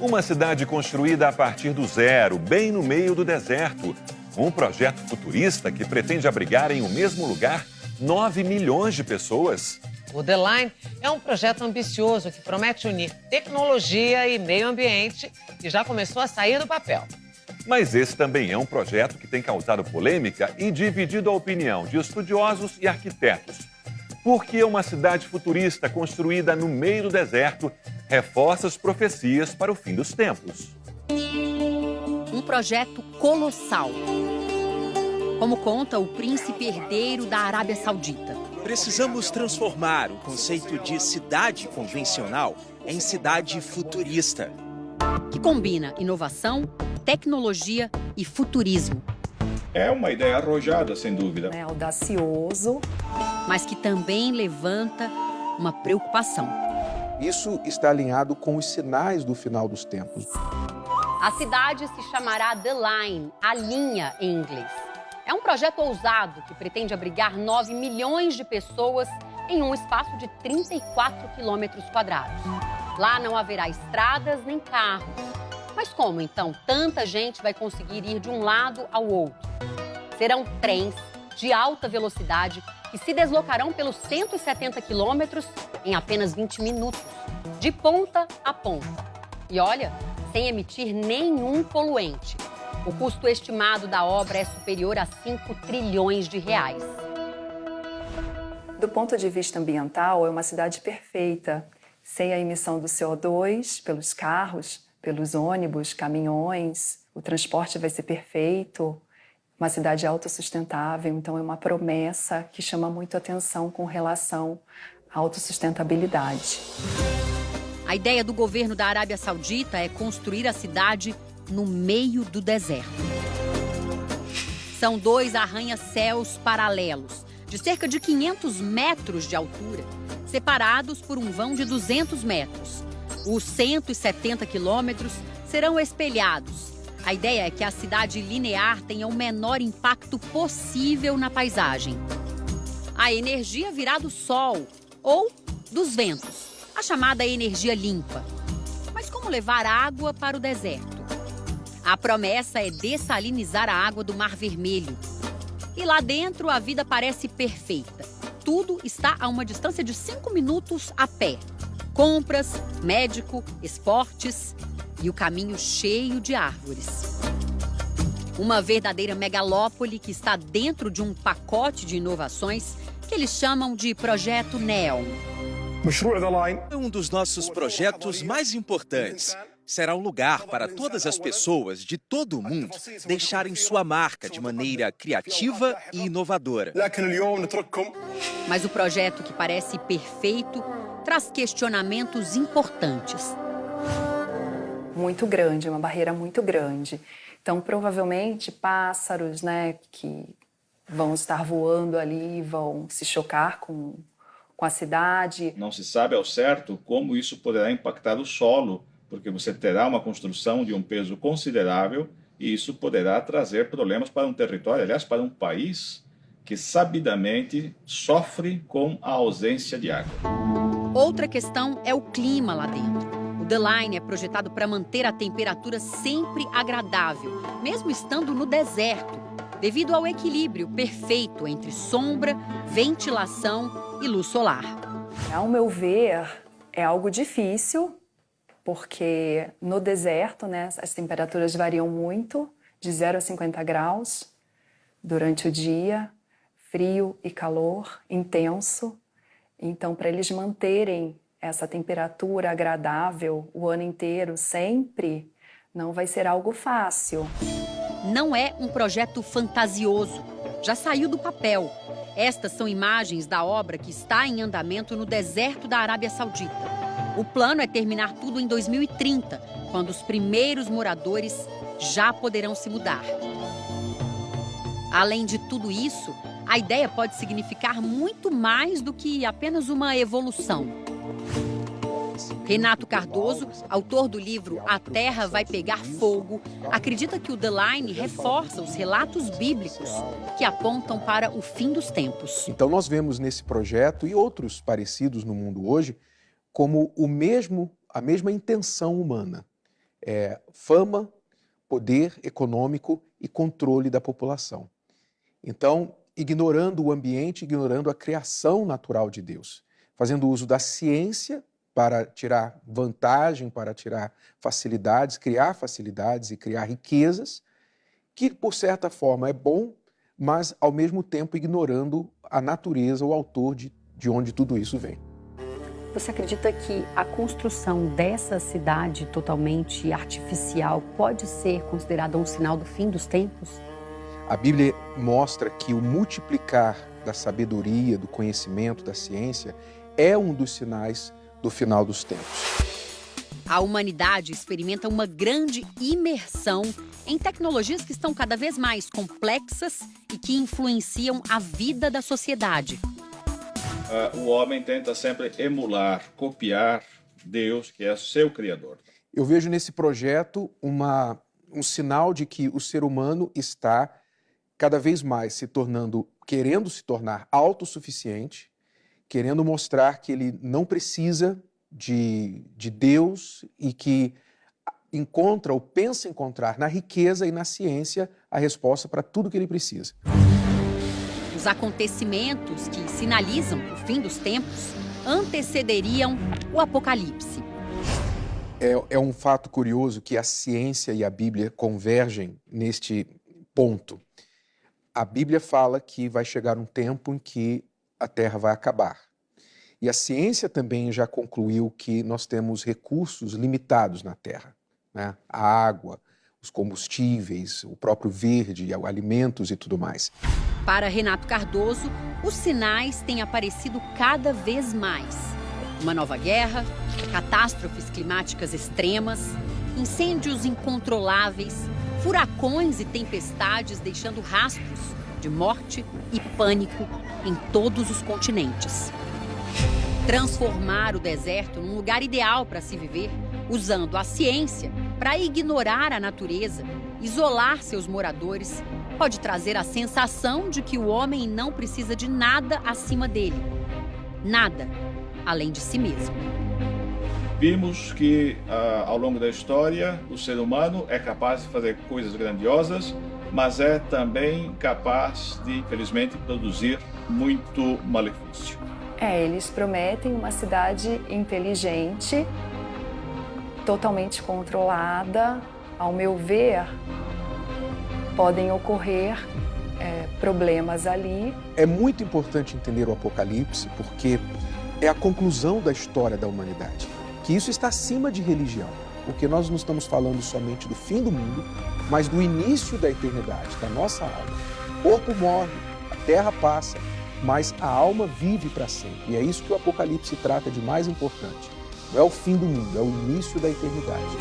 Uma cidade construída a partir do zero, bem no meio do deserto. Um projeto futurista que pretende abrigar em um mesmo lugar 9 milhões de pessoas. O The Line é um projeto ambicioso que promete unir tecnologia e meio ambiente e já começou a sair do papel. Mas esse também é um projeto que tem causado polêmica e dividido a opinião de estudiosos e arquitetos. Porque uma cidade futurista construída no meio do deserto reforça as profecias para o fim dos tempos. Um projeto colossal. Como conta o príncipe herdeiro da Arábia Saudita. Precisamos transformar o conceito de cidade convencional em cidade futurista. Que combina inovação, tecnologia e futurismo. É uma ideia arrojada, sem dúvida. É audacioso. Mas que também levanta uma preocupação. Isso está alinhado com os sinais do final dos tempos. A cidade se chamará The Line, a linha em inglês. É um projeto ousado que pretende abrigar 9 milhões de pessoas em um espaço de 34 quilômetros quadrados. Lá não haverá estradas nem carros. Mas como, então, tanta gente vai conseguir ir de um lado ao outro? Serão trens de alta velocidade que se deslocarão pelos 170 quilômetros em apenas 20 minutos, de ponta a ponta. E olha, sem emitir nenhum poluente. O custo estimado da obra é superior a 5 trilhões de reais. Do ponto de vista ambiental, é uma cidade perfeita, sem a emissão do CO2 pelos carros, pelos ônibus, caminhões. O transporte vai ser perfeito. Uma cidade autossustentável, então é uma promessa que chama muito atenção com relação à autossustentabilidade. A ideia do governo da Arábia Saudita é construir a cidade no meio do deserto. São 2 arranha-céus paralelos, de cerca de 500 metros de altura, separados por um vão de 200 metros. Os 170 quilômetros serão espelhados. A ideia é que a cidade linear tenha o menor impacto possível na paisagem. A energia virá do sol ou dos ventos, a chamada energia limpa. Mas como levar água para o deserto? A promessa é dessalinizar a água do Mar Vermelho. E lá dentro a vida parece perfeita. Tudo está a uma distância de 5 minutos a pé. Compras, médico, esportes e o caminho cheio de árvores. Uma verdadeira megalópole que está dentro de um pacote de inovações que eles chamam de Projeto Neon. É um dos nossos projetos mais importantes. Será um lugar para todas as pessoas de todo o mundo deixarem sua marca de maneira criativa e inovadora. Mas o projeto, que parece perfeito, traz questionamentos importantes. Muito grande, uma barreira muito grande. Então, provavelmente, pássaros, que vão estar voando ali, vão se chocar com a cidade. Não se sabe ao certo como isso poderá impactar o solo, porque você terá uma construção de um peso considerável e isso poderá trazer problemas para um território, aliás, para um país que sabidamente sofre com a ausência de água. Outra questão é o clima lá dentro. O The Line é projetado para manter a temperatura sempre agradável, mesmo estando no deserto, devido ao equilíbrio perfeito entre sombra, ventilação e luz solar. Ao meu ver, é algo difícil, porque no deserto, as temperaturas variam muito, de 0 a 50 graus durante o dia, frio e calor intenso. Então, para eles manterem essa temperatura agradável o ano inteiro, sempre, não vai ser algo fácil. Não é um projeto fantasioso. Já saiu do papel. Estas são imagens da obra que está em andamento no deserto da Arábia Saudita. O plano é terminar tudo em 2030, quando os primeiros moradores já poderão se mudar. Além de tudo isso, a ideia pode significar muito mais do que apenas uma evolução. Renato Cardoso, autor do livro A Terra Vai Pegar Fogo, acredita que o The Line reforça os relatos bíblicos que apontam para o fim dos tempos. Então nós vemos nesse projeto e outros parecidos no mundo hoje como a mesma intenção humana. fama, poder econômico e controle da população. Então, ignorando o ambiente, ignorando a criação natural de Deus, fazendo uso da ciência para tirar vantagem, para tirar facilidades, criar facilidades e criar riquezas, que, por certa forma, é bom, mas, ao mesmo tempo, ignorando a natureza, o autor de onde tudo isso vem. Você acredita que a construção dessa cidade totalmente artificial pode ser considerada um sinal do fim dos tempos? A Bíblia mostra que o multiplicar da sabedoria, do conhecimento, da ciência, é um dos sinais do final dos tempos. A humanidade experimenta uma grande imersão em tecnologias que estão cada vez mais complexas e que influenciam a vida da sociedade. O homem tenta sempre emular, copiar Deus, que é seu criador. Eu vejo nesse projeto um sinal de que o ser humano está cada vez mais querendo se tornar autossuficiente, querendo mostrar que ele não precisa de Deus e que encontra ou pensa encontrar na riqueza e na ciência a resposta para tudo que ele precisa. Os acontecimentos que sinalizam o fim dos tempos antecederiam o Apocalipse. É um fato curioso que a ciência e a Bíblia convergem neste ponto. A Bíblia fala que vai chegar um tempo em que a Terra vai acabar. E a ciência também já concluiu que nós temos recursos limitados na Terra, né? A água, os combustíveis, o próprio verde, alimentos e tudo mais. Para Renato Cardoso, os sinais têm aparecido cada vez mais. Uma nova guerra, catástrofes climáticas extremas, incêndios incontroláveis, furacões e tempestades deixando rastros de morte e pânico em todos os continentes. Transformar o deserto num lugar ideal para se viver, usando a ciência para ignorar a natureza, isolar seus moradores, pode trazer a sensação de que o homem não precisa de nada acima dele. Nada além de si mesmo. Vimos que, ao longo da história, o ser humano é capaz de fazer coisas grandiosas, mas é também capaz de, infelizmente, produzir muito malefício. Eles prometem uma cidade inteligente, totalmente controlada. Ao meu ver, podem ocorrer problemas ali. É muito importante entender o Apocalipse porque é a conclusão da história da humanidade. Que isso está acima de religião, porque nós não estamos falando somente do fim do mundo, mas do início da eternidade, da nossa alma. O corpo morre, a terra passa, mas a alma vive para sempre. E é isso que o Apocalipse trata de mais importante. Não é o fim do mundo, é o início da eternidade.